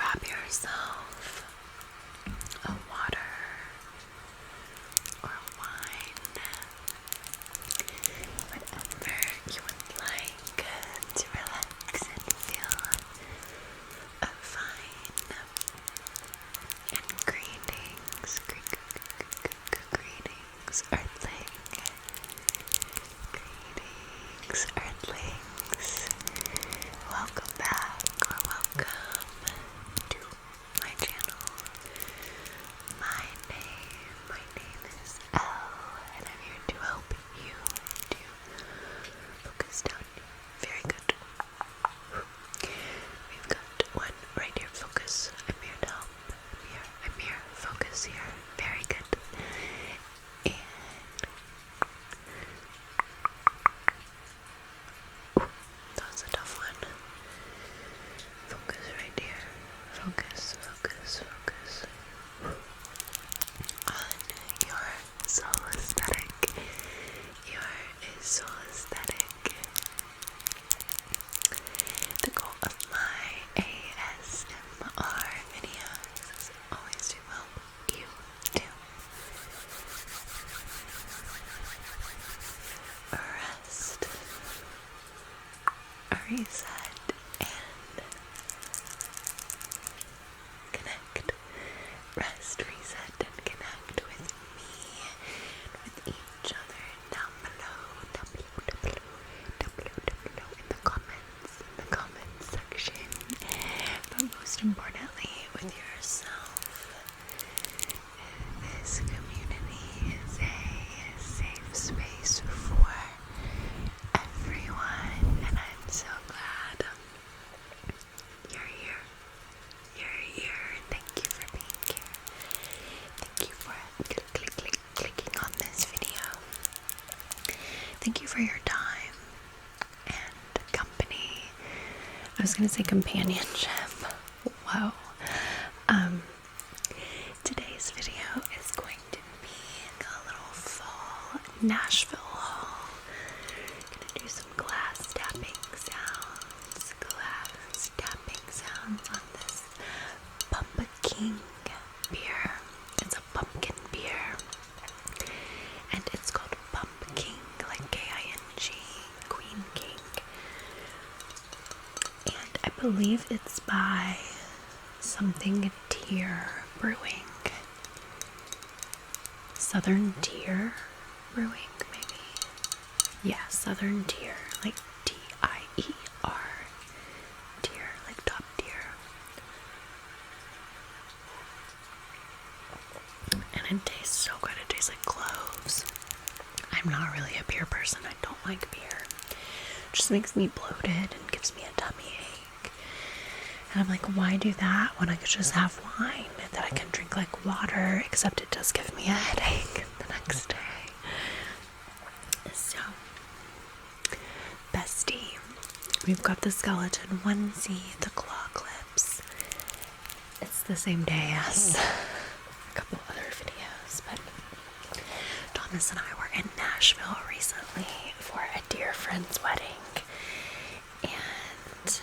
grab yourself a water or wine, whatever you would like to relax and feel fine. And greetings, greetings, earthling. Greetings, earthlings. Welcome back or welcome to my channel. My name is Elle, and I'm here to help you to focus down. Very good. We've got one right here. Focus. I'm here to help. I'm here. Focus here. Very good. And that was a tough one. Focus right here. Focus. On your soul aesthetic. Your soul aesthetic. The goal of my ASMR videos is always to help you to rest, reset, and connect. Rest, reset, and connect with me and with each other down below in the comments section, but most importantly with yourself. This community is a safe space for everyone, and I'm so glad you're here. Thank you for being here. Thank you for clicking on this video. Thank you for your time and company. I was gonna say companionship. Whoa. Today's video is going to be a little fall Nashville haul. Gonna do some glass tapping sounds on this Buc-ee beer. It's a pumpkin beer, and it's called Pumpkin, like K-I-N-G, Queen King. And I believe it's by something Tier Brewing. Southern Tier Brewing, maybe. Yeah, Southern Tier, like T-I-E-R. Tier, like top tier. And it tastes so good. It tastes like cloves. I'm not really a beer person. I don't like beer. It just makes me bloated and gives me a tummy ache. And I'm like, why do that when I could just have wine that I can drink like water, except it does give me a headache the next day. So, bestie, we've got the skeleton onesie, the claw clips. It's the same day as a couple other videos, but Thomas and I were in Nashville recently for a dear friend's wedding, and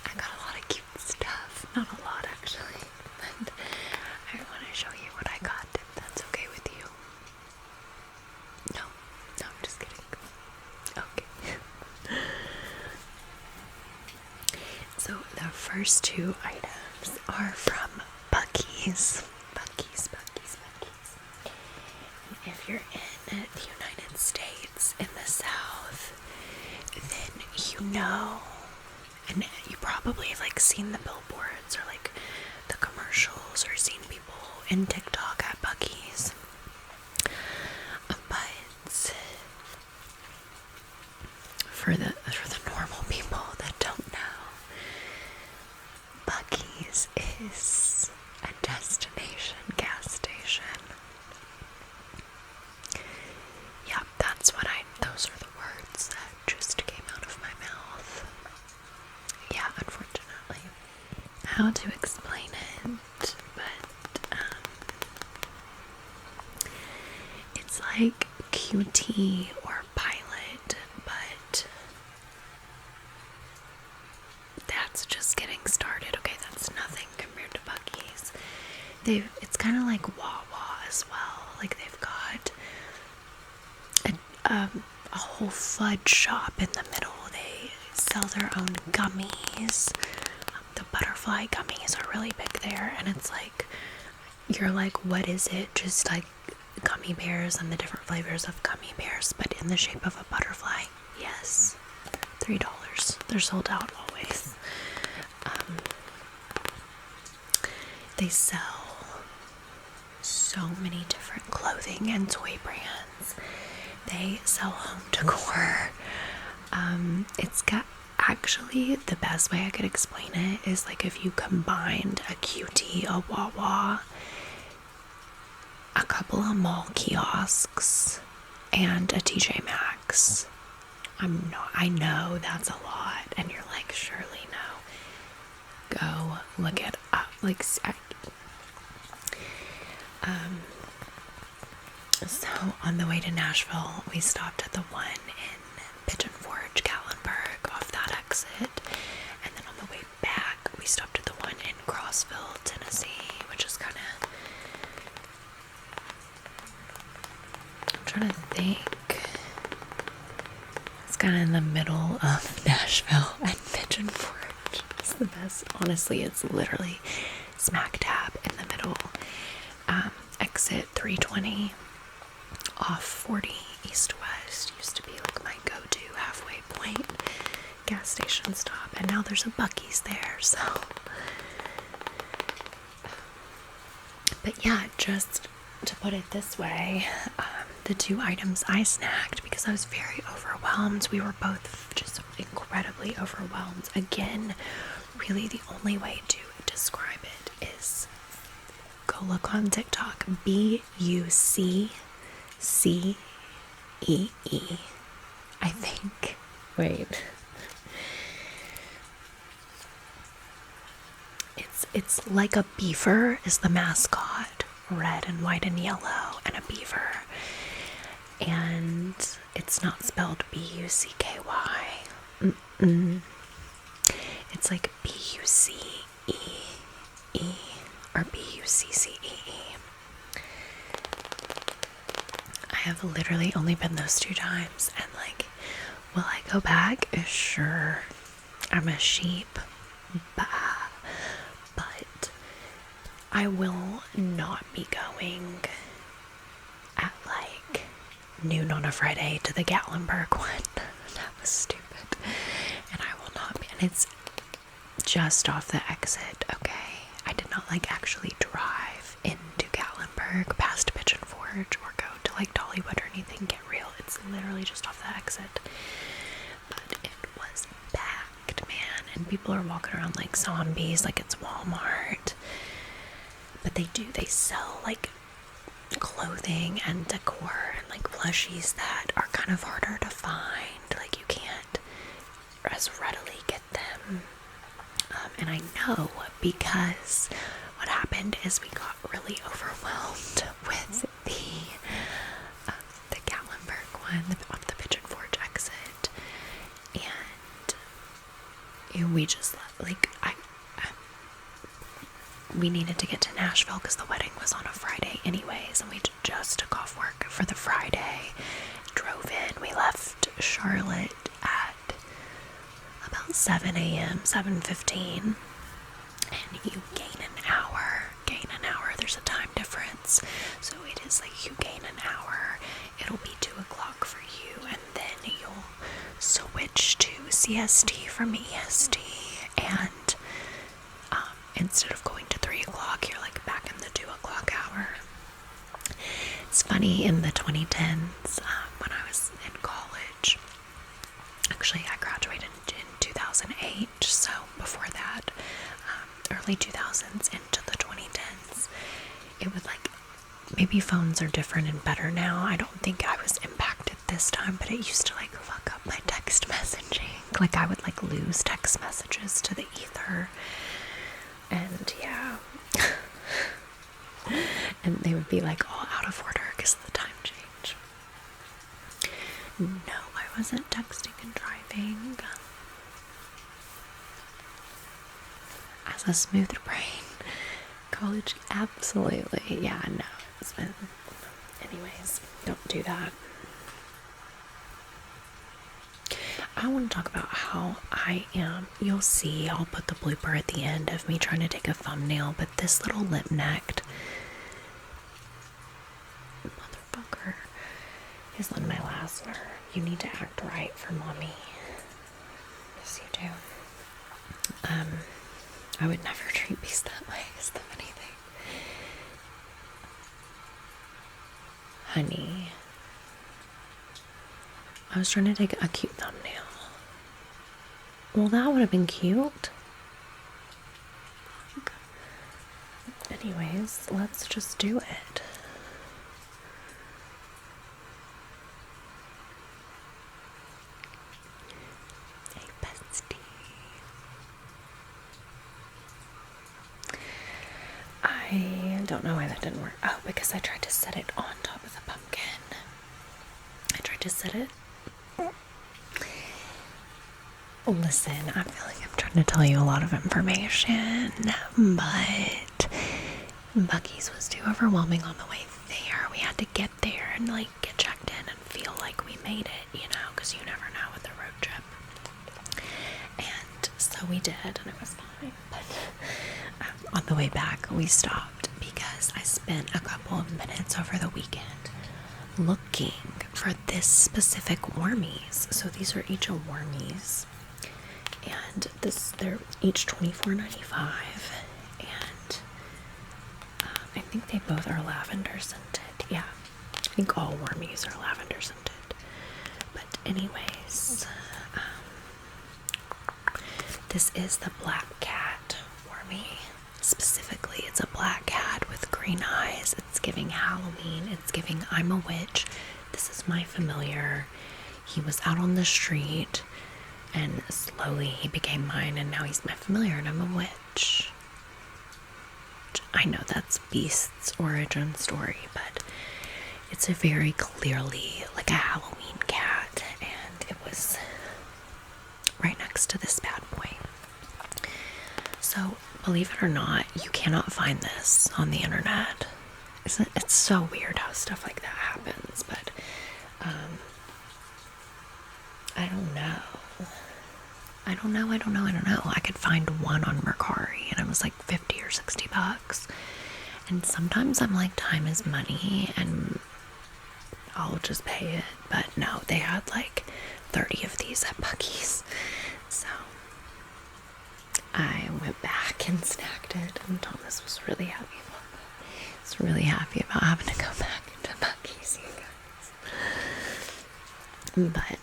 I got a lot of cute stuff. Not a lot, actually, but I want to show you what I got, if that's okay with you. No, I'm just kidding. Okay. So the first two items are from Buc-ee's. And if you're in the United States, in the South, then you know, and you probably have like seen the billboards or like the commercials or seen people in TikTok at Buc-ee's. But for the normal people that don't know, Buc-ee's is a destination gas station. Yeah, those are the words that just came out of my mouth. Yeah, unfortunately. How to explain it, but it's like QT or Pilot, but that's just getting started. Okay, that's nothing compared it's kind of like Wawa as well. Like they've got a whole fudge shop in the middle. They sell their own gummies. The butterfly gummies are really big there, and it's like, you're like, what is it? Just like gummy bears and the different flavors of gummy bears, but in the shape of a butterfly. Yes, $3. They're sold out always. They sell so many different clothing and toy brands. They sell home decor. It's got, actually, the best way I could explain it is like if you combined a QT, a Wawa, a couple of mall kiosks, and a TJ Maxx. I know that's a lot, and you're like, surely no. Go look it up. Like, so on the way to Nashville, we stopped at the one in Pigeon Forge, Gatlinburg, off that exit, and then on the way back, we stopped at the one in Crossville, Tennessee, which is kind of, I'm trying to think, it's kind of in the middle of Nashville and Pigeon Forge. It's the best. Honestly, it's literally smack dab in the middle. Exit 320 off 40 east-west used to be like my go-to halfway point gas station stop, and now there's a Buc-ee's there, so. But yeah, just to put it this way, the 2 items I snagged because I was very overwhelmed. We were both just incredibly overwhelmed. Again, really the only way to describe it is go look on TikTok. Bucceee, I think. Wait. It's like a beaver is the mascot, red and white and yellow, and a beaver. And it's not spelled B-U-C-K-Y. It's like B-U-C-E-E or B-U-C-C-E-E. I have literally only been those 2 times, and like, will I go back? Sure. I'm a sheep. But I will not be going at like noon on a Friday to the Gatlinburg one. That was stupid. And I will not be, and it's just off the exit, okay? I did not like actually drive into Gatlinburg past Pigeon Forge or go to like Dollywood or anything. Get real. It's literally just off the exit. But it was packed, man. And people are walking around like zombies, like it's Walmart. But they sell like clothing and decor and like plushies that are kind of harder to find. Like you can't as readily get them. And I know because what happened is we got really overwhelmed with the Gatlinburg one off the Pigeon Forge exit, and we just like we needed to get to Nashville because the wedding was on a Friday anyways, and we just took off work for the Friday, drove in. We left Charlotte at about 7 a.m., 7:15, and you gain an hour. There's a time difference, so it is like you gain an hour. It'll be 2 o'clock for you, and then you'll switch to CST from EST, and instead of going to 3 o'clock, you're like back in the 2 o'clock hour. It's funny, in the 2010s, when I was in college, actually I graduated in 2008, so before that, early 2000s into the 2010s, it would like, maybe phones are different and better now. I don't think I was impacted this time, but it used to like fuck up my text messaging. Like I would like lose text messages to the ether. And yeah, and they would be like all out of order because of the time change. No, I wasn't texting and driving. As a smooth brain, College, absolutely. Yeah, no. Anyways, don't do that. I want to talk about how I am. You'll see, I'll put the blooper at the end of me trying to take a thumbnail, but this little lip-necked motherfucker is on my last nerve. You need to act right for mommy. Yes, you do. I would never treat bees that way, is the funny thing. Honey. I was trying to take a cute thumbnail. Well, that would have been cute. Anyways, let's just do it. Hey, bestie. I don't know why that didn't work. Oh, because I tried to set it on top of the pumpkin. I tried to set it. Listen, I feel like I'm trying to tell you a lot of information, but Buc-ee's was too overwhelming on the way there. We had to get there and like get checked in and feel like we made it, you know, because you never know with a road trip. And so we did, and it was fine. But on the way back, we stopped because I spent a couple of minutes over the weekend looking for this specific Warmies. So these are each a Warmies. And they're each $24.95, and I think they both are lavender scented. Yeah, I think all Warmies are lavender scented. But anyways, this is the black cat Warmie. Specifically, it's a black cat with green eyes. It's giving Halloween. It's giving I'm a witch. This is my familiar. He was out on the street, and slowly he became mine, and now he's my familiar, and I'm a witch. I know that's Beast's origin story, but it's a very clearly like a Halloween cat, and it was right next to this bad boy. So, believe it or not, you cannot find this on the internet. It's so weird how stuff like that happens, but I don't know. I could find one on Mercari, and it was like 50 or 60 bucks. And sometimes I'm like, time is money, and I'll just pay it. But no, they had like 30 of these at Buc-ee's. So I went back and snagged it, and Thomas was really happy about it. He's really happy about having to go back into Buc-ee's, you guys. But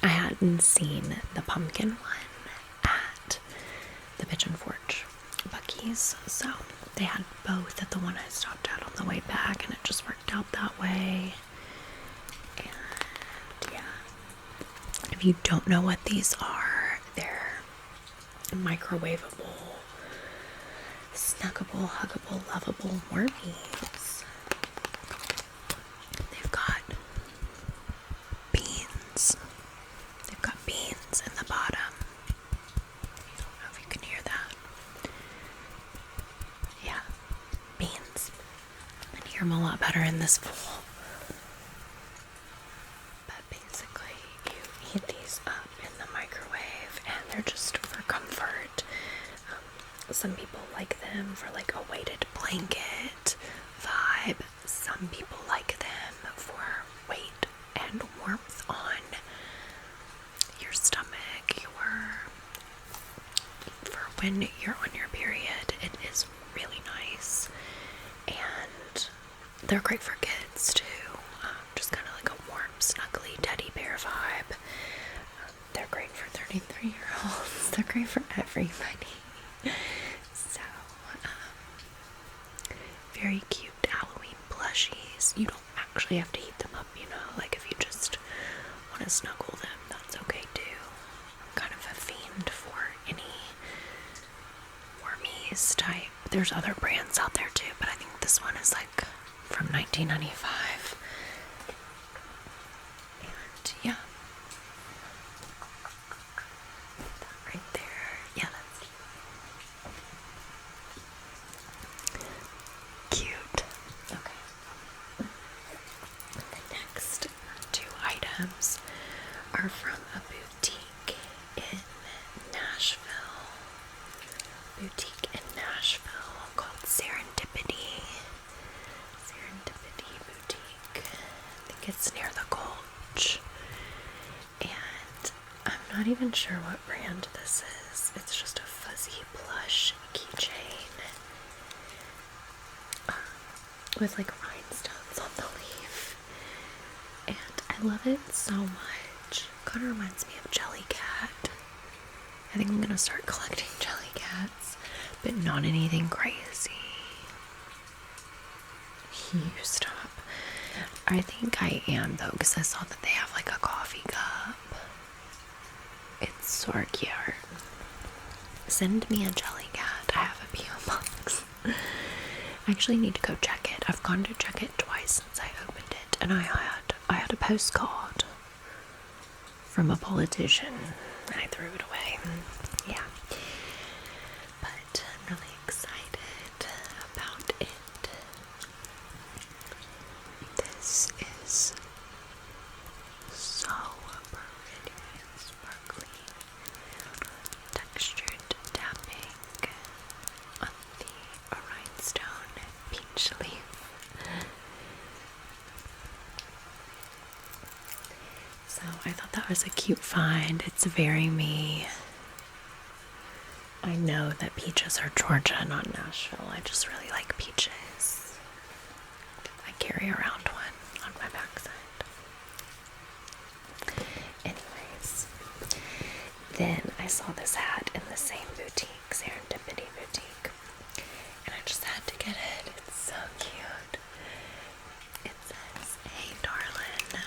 I hadn't seen the pumpkin one at the Pigeon Forge Buc-ee's, so they had both at the one I stopped at on the way back, and it just worked out that way. And yeah, if you don't know what these are, they're microwavable, snuggable, huggable, lovable Warmies. They've got beans. They've got beans in the bottom. I don't know if you can hear that. Yeah, beans. I can hear them a lot better in this bowl. But basically, you heat these up in the microwave, and they're just for comfort. Some people like them for like a weighted blanket vibe. Some people like them for weight and warmth on your stomach, for when you're on your period. It is really nice, and they're great for kids too. Just kind of like a warm, snuggly teddy bear vibe. They're great for 33-year-olds. They're great for everybody. So, very cute Halloween plushies. You don't actually have to heat them up, you know, like if you just want to snuggle them, that's okay too. I'm kind of a fiend for any Warmies type. There's other brands out there too, but I think this one is like from 1995. And yeah. Right there. Yeah, boutique in Nashville called Serendipity. Serendipity Boutique. I think it's near the Gulch. And I'm not even sure what brand this is. It's just a fuzzy plush keychain with like rhinestones on the leaf. And I love it so much. Kind of reminds me of Jellycat. I think I'm gonna start collecting Jellycats, but not anything crazy. You stop. I think I am though, because I saw that they have like a coffee cup. It's so cute. Send me a Jellycat. I have a P.O. box. I actually need to go check it. I've gone to check it twice since I opened it, and I had a postcard from a politician. I threw it away. Yeah. But I'm really excited about it. This is so pretty and sparkly. Textured tapping on the rhinestone peach leaf. So I thought that was a cute find. It's very me. I know that peaches are Georgia, not Nashville. I just really like peaches. I carry around one on my backside. Anyways, then I saw this hat in the same boutique, Serendipity Boutique, and I just had to get it. It's so cute. It says, "Hey, darling."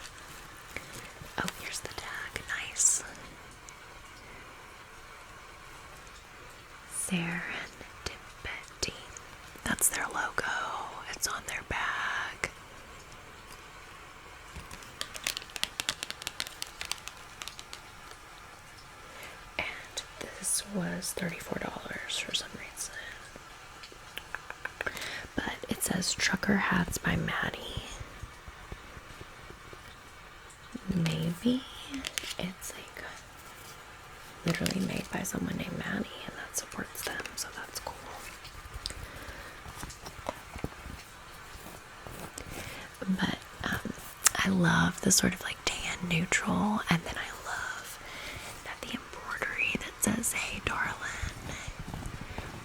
Oh, here's the tag. Nice. Serendipity. That's their logo. It's on their bag. And this was $34 for some reason. But it says Trucker Hats by Maddie. Maybe it's like literally made by someone named Maddie, and that supports them, so that's cool. But I love the sort of like tan neutral, and then I love that the embroidery that says "Hey, darling"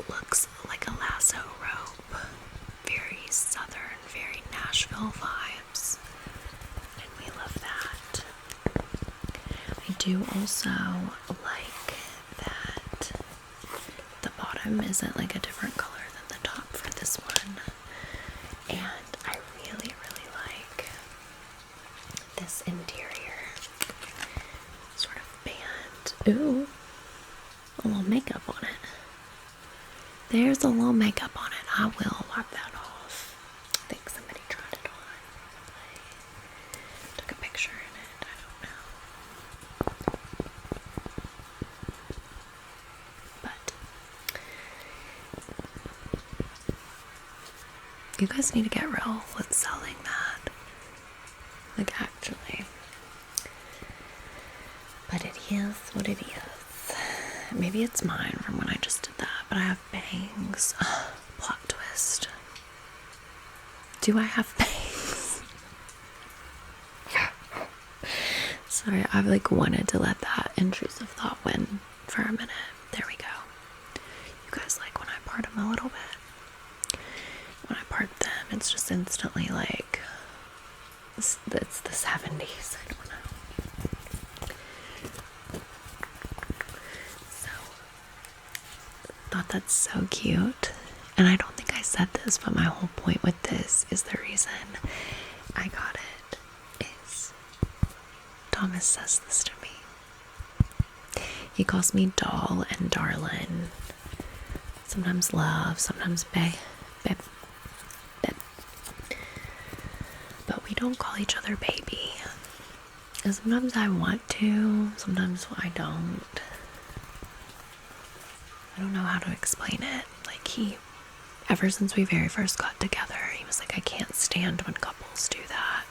looks like a lasso rope. Very southern, very Nashville vibes, and we love that. I do also like that the bottom isn't like a different color than the top for this one, and I really, really like this interior sort of band. Ooh, a little makeup on it. There's a little makeup on it. I will wipe that off. I think somebody tried it on. Took a picture in it. I don't know. But you guys need to get real with selling that. Like, actually. But it is what it is. Maybe it's mine from when I just did that, but I have bangs. Plot twist. Do I have bangs? Sorry, I've like wanted to let that intrusive thought win for a minute. There we go. You guys like when I part them a little bit? When I part them, it's just instantly like, it's the 70s. I don't know. So, thought that's so cute. And I don't think I said this, but my whole point with this is the reason I got it is Thomas says this to me. He calls me doll and darling. Sometimes love, sometimes babe. But we don't call each other baby. And sometimes I want to, sometimes I don't. I don't know how to explain it. Like, ever since we very first got together, he was like, I can't stand when couples do that.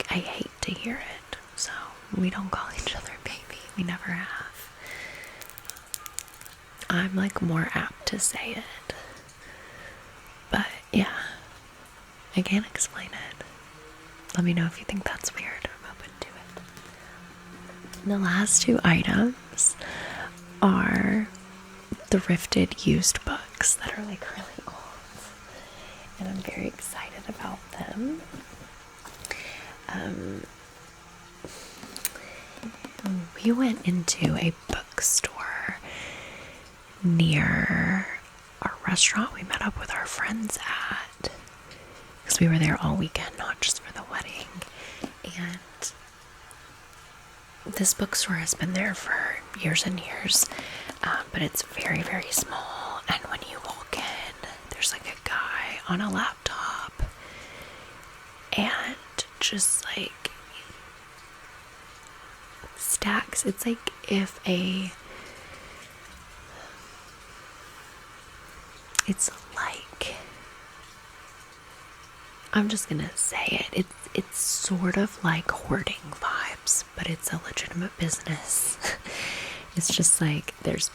I hate to hear it. So we don't call each other baby. We never have. I'm like more apt to say it. But yeah, I can't explain it. Let me know if you think that's weird. I'm open to it. The last two items are thrifted used books that are like really old. And I'm very excited about them. We went into a bookstore near our restaurant we met up with our friends at, because we were there all weekend, not just for the wedding. And this bookstore has been there for years and years, but it's very, very small. And when you walk in, there's like a guy on a laptop, and just like stacks. It's like if it's like, I'm just gonna say it. It's sort of like hoarding vibes, but it's a legitimate business. It's just like there's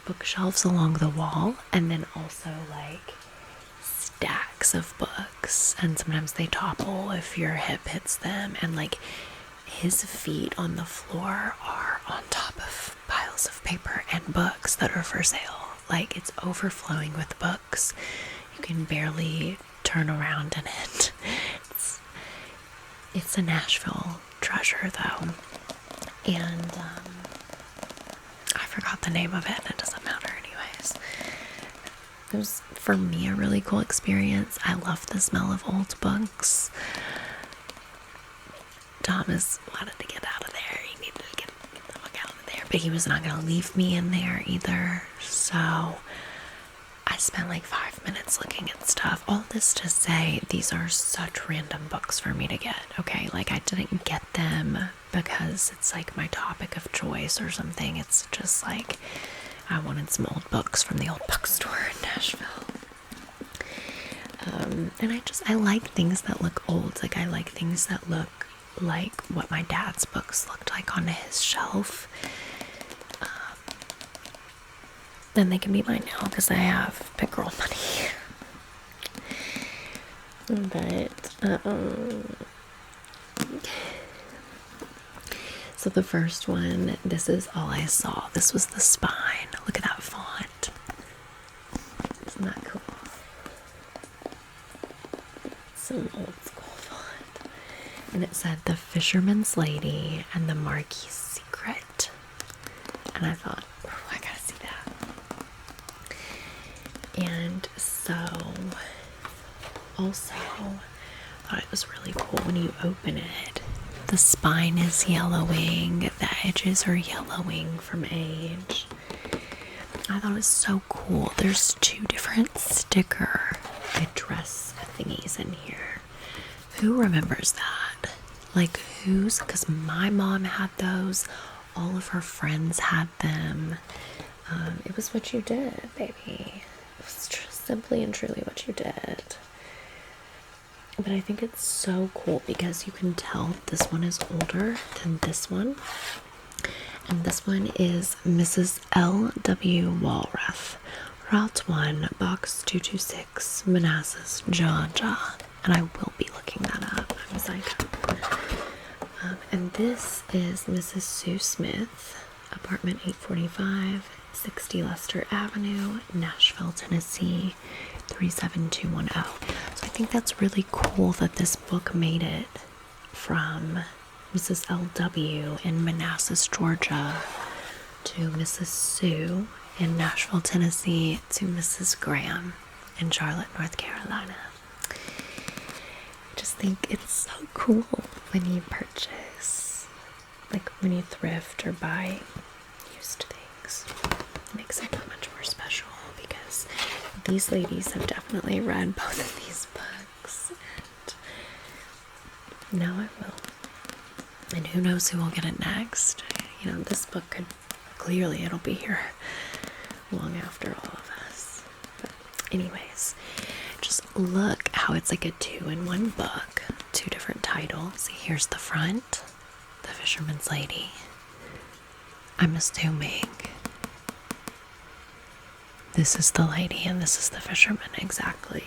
bookshelves along the wall, and then also like stacks of books, and sometimes they topple if your hip hits them, and like his feet on the floor are on top of piles of paper and books that are for sale. Like, it's overflowing with books. You can barely turn around in it. It's a Nashville treasure, though. And I forgot the name of it, and it doesn't matter anyways. It was, for me, a really cool experience. I love the smell of old books. Thomas wanted to get out of there. He needed to get the fuck out of there, but he was not going to leave me in there either. So I spent like 5 minutes looking at stuff. All this to say, these are such random books for me to get, okay? Like, I didn't get them because it's like my topic of choice or something. It's just like I wanted some old books from the old bookstore in Nashville. And I like things that look old. Like, I like things that look like what my dad's books looked like on his shelf. Then they can be mine now because I have big girl money. But so the first one, this is all I saw. This was the spine. Look at that font. Isn't that cool? Some old school font. And it said The Fisherman's Lady and the Marquis's Secret. And I thought, oh, I gotta see that. And so, also, I thought it was really cool when you open it. The spine is yellowing, the edges are yellowing from age. I thought it was so cool. There's 2 different sticker address thingies in here. Who remembers that? Like, who's, because my mom had those, all of her friends had them. It was what you did, baby. It was just simply and truly what you did. But I think it's so cool because you can tell this one is older than this one. And this one is Mrs. L.W. Walrath, Route 1, Box 226, Manassas, Georgia. And I will be looking that up. I'm psycho. And this is Mrs. Sue Smith, apartment 845, 60 Lester Avenue, Nashville, Tennessee, 37210. So I think that's really cool that this book made it from Mrs. L.W. in Manassas, Georgia, to Mrs. Sue in Nashville, Tennessee, to Mrs. Graham in Charlotte, North Carolina. I just think it's so cool when you purchase, like when you thrift or buy used things. It makes it that much more special because these ladies have definitely read both of these books, and now I will. And who knows who will get it next. You know, this book could, clearly it'll be here long after all of us. But anyways, just look how it's like a 2-in-1 book, 2 different titles. Here's the front, The Fisherman's Lady. I'm assuming this is the lady and this is the fisherman, exactly.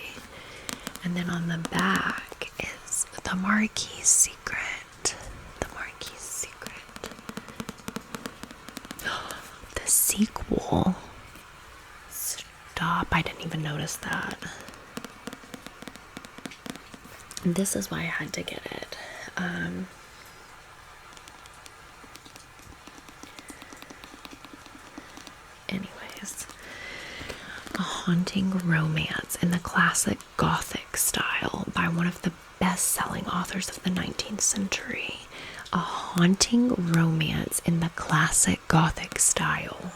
And then on the back is the Marquis secret. The Marquis secret. The sequel. Stop, I didn't even notice that. This is why I had to get it. Anyways, a haunting romance in the classic Gothic style by one of the best-selling authors of the 19th century. A haunting romance in the classic Gothic style.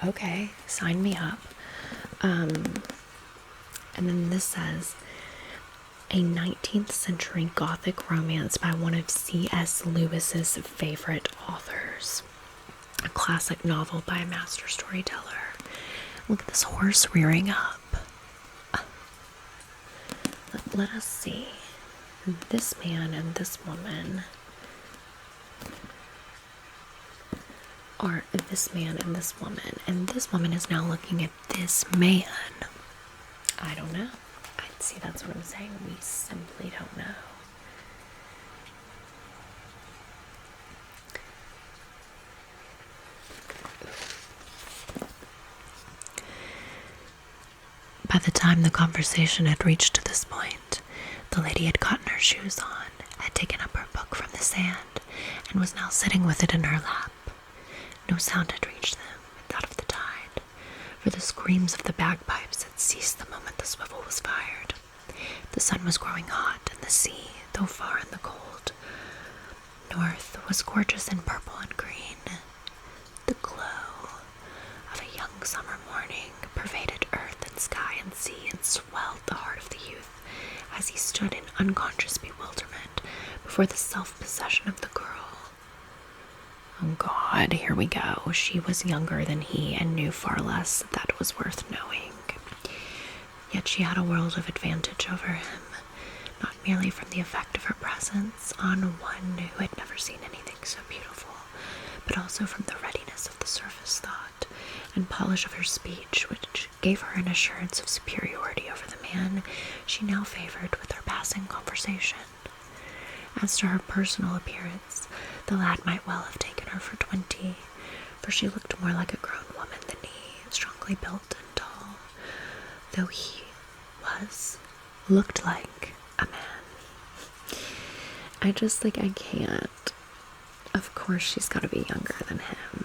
Okay, sign me up. And then this says, a 19th century Gothic romance by one of C.S. Lewis's favorite authors. A classic novel by a master storyteller. Look at this horse rearing up. Let us see. This man and this woman are this man and this woman is now looking at this man. I don't know. See, that's what I'm saying. We simply don't know. By the time the conversation had reached this point, the lady had gotten her shoes on, had taken up her book from the sand, and was now sitting with it in her lap. No sound had reached them, that of the tide, for the screams of the bagpipes had ceased the moment the swivel was fired. The sun was growing hot, and the sea, though far in the cold north, was gorgeous in purple and green. The glow of a young summer morning pervaded earth and sky and sea, and swelled the heart of the youth as he stood in unconscious bewilderment before the self-possession of the girl. Oh God, here we go. She was younger than he and knew far less that was worth knowing. Yet she had a world of advantage over him, not merely from the effect of her presence on one who had never seen anything so beautiful, but also from the readiness of the surface thought and polish of her speech, which gave her an assurance of superiority over the man she now favored with her passing conversation. As to her personal appearance, the lad might well have taken her for 20, for she looked more like a grown woman than he, strongly built and tall, though he looked like a man. I can't. Of course she's got to be younger than him.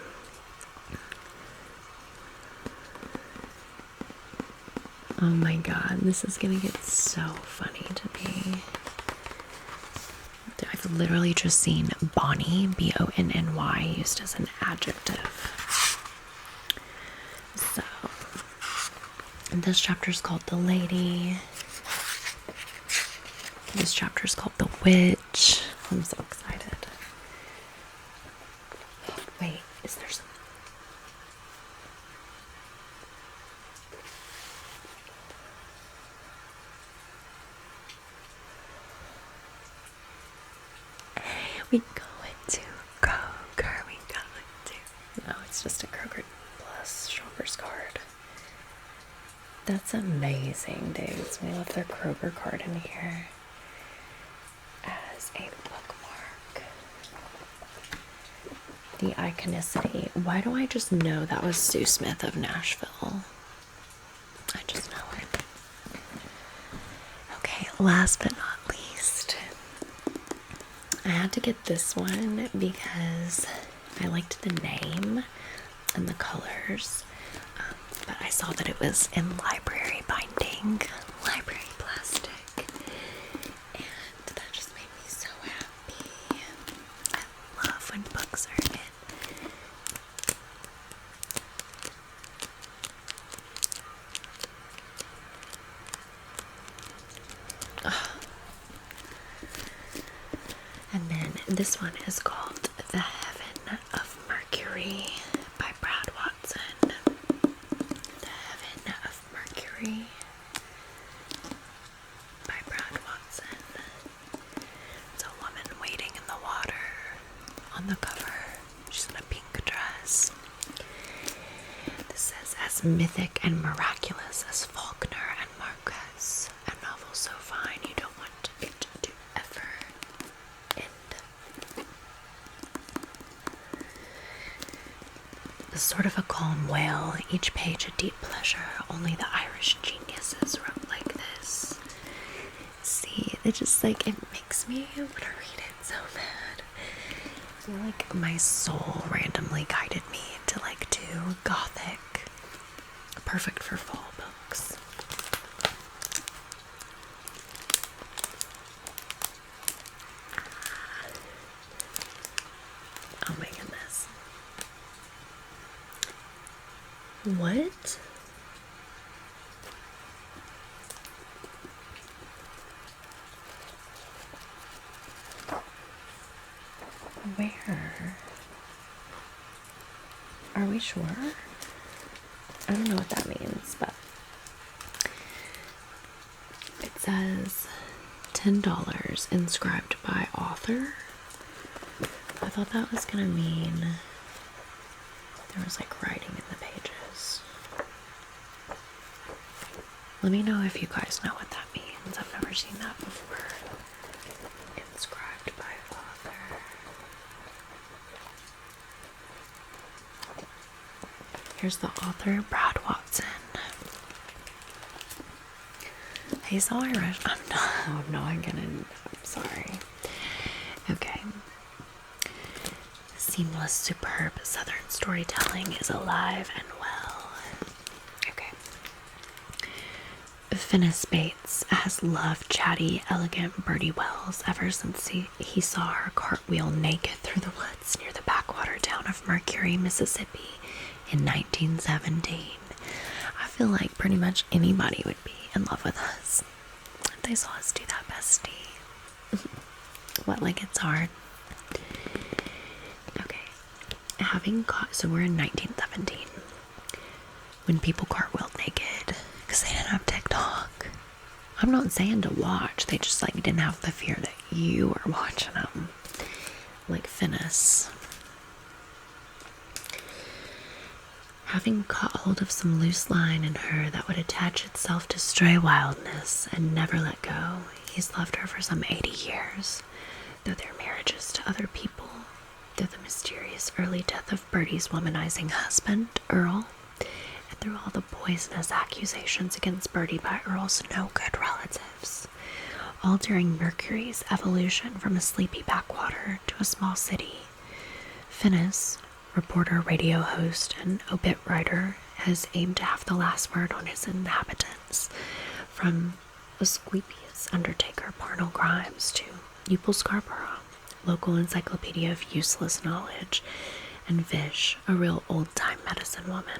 Oh my God, this is gonna get so funny to me. I've literally just seen Bonny, B-O-N-N-Y, used as an adjective. So, this chapter is called The Lady. This chapter is called The Witch. I'm so excited. Wait, is there some... We going to Kroger. We going to... No, it's just a Kroger Plus shopper's card. That's amazing, dudes. We left their Kroger card in here as a bookmark. The iconicity. Why do I just know that was Sue Smith of Nashville? I just know it. Okay, last but not least, I had to get this one because I liked the name and the colors, but I saw that it was in library binding, library plastic, and that just made me so happy. I love when books are in. And then this one is called The Heaven of Mercury by Brad Watson. The Heaven of Mercury by Brad Watson. It's a woman wading in the water on the cover. She's in a pink dress. as mythic and miraculous as Faulkner and Marquez, a novel so fine you don't want it to ever end. A sort of a calm wail, each page a deep pleasure, only the Irish geniuses wrote like this. See, it just like, it makes me want to read it so bad. I feel like my soul randomly guided me to like do gothic, perfect for fall books. Oh my goodness. What? Where? Are we sure? I don't know what that means, but it says $10 inscribed by author. I thought that was gonna mean there was like writing in the pages. Let me know if you guys know what that means. I've never seen that before. Inscribed by author. Here's the author, Brad Watson. He's Irish. I'm sorry. Okay. Seamless, superb Southern storytelling is alive and well. Okay. Finis Bates has loved chatty, elegant Bertie Wells ever since he saw her cartwheel naked through the woods near the backwater town of Mercury, Mississippi in 1917. I feel like pretty much anybody would be in love with us if they saw us do that, bestie. What, like it's hard? Okay. So we're in 1917 when people cartwheeled naked because they didn't have TikTok. I'm not saying to watch, they just like didn't have the fear that you were watching them. Like Finis. Having caught hold of some loose line in her that would attach itself to stray wildness and never let go, he's loved her for some 80 years, though their marriages to other people, though the mysterious early death of Bertie's womanizing husband, Earl, and through all the poisonous accusations against Bertie by Earl's no-good relatives, all during Mercury's evolution from a sleepy backwater to a small city. Finis, reporter, radio host, and obit writer, has aimed to have the last word on his inhabitants, from Asclepius Undertaker Parnell Grimes to Upal Scarborough, local encyclopedia of useless knowledge, and Vish, a real old-time medicine woman.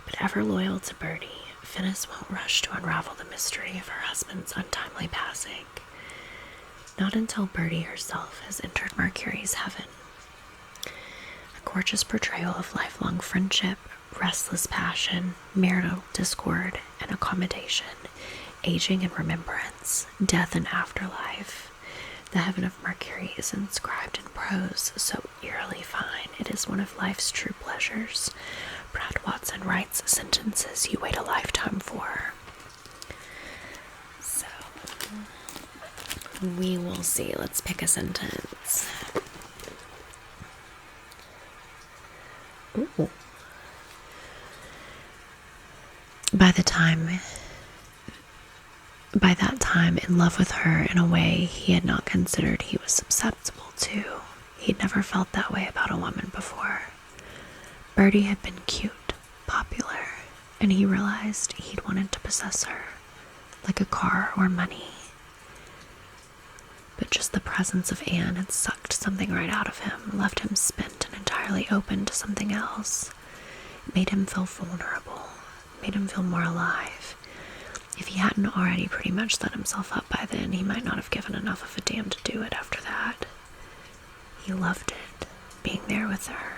But ever loyal to Bertie, Finis won't rush to unravel the mystery of her husband's untimely passing. Not until Bertie herself has entered Mercury's heaven. A gorgeous portrayal of lifelong friendship, restless passion, marital discord and accommodation, aging and remembrance, death and afterlife. The heaven of Mercury is inscribed in prose so eerily fine it is one of life's true pleasures. Brad Watson writes sentences you wait a lifetime for. So, we will see. Let's pick a sentence. Ooh. By that time, in love with her in a way he had not considered he was susceptible to. He'd never felt that way about a woman before. Bertie had been cute, popular, and he realized he'd wanted to possess her, like a car or money. But just the presence of Anne had sucked something right out of him, left him spent and entirely open to something else. It made him feel vulnerable, made him feel more alive. If he hadn't already pretty much set himself up by then, he might not have given enough of a damn to do it after that. He loved it, being there with her.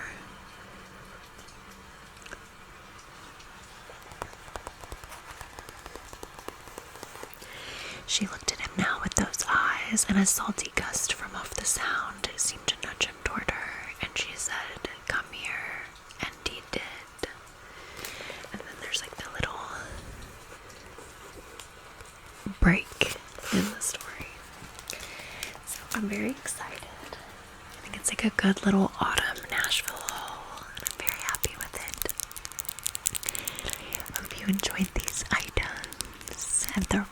She looked at him now with those eyes, and a salty gust from off the sound seemed to nudge him toward her, and she said, "Come here," and he did. like a good little autumn Nashville haul, and I'm very happy with it. Hope you enjoyed these items and the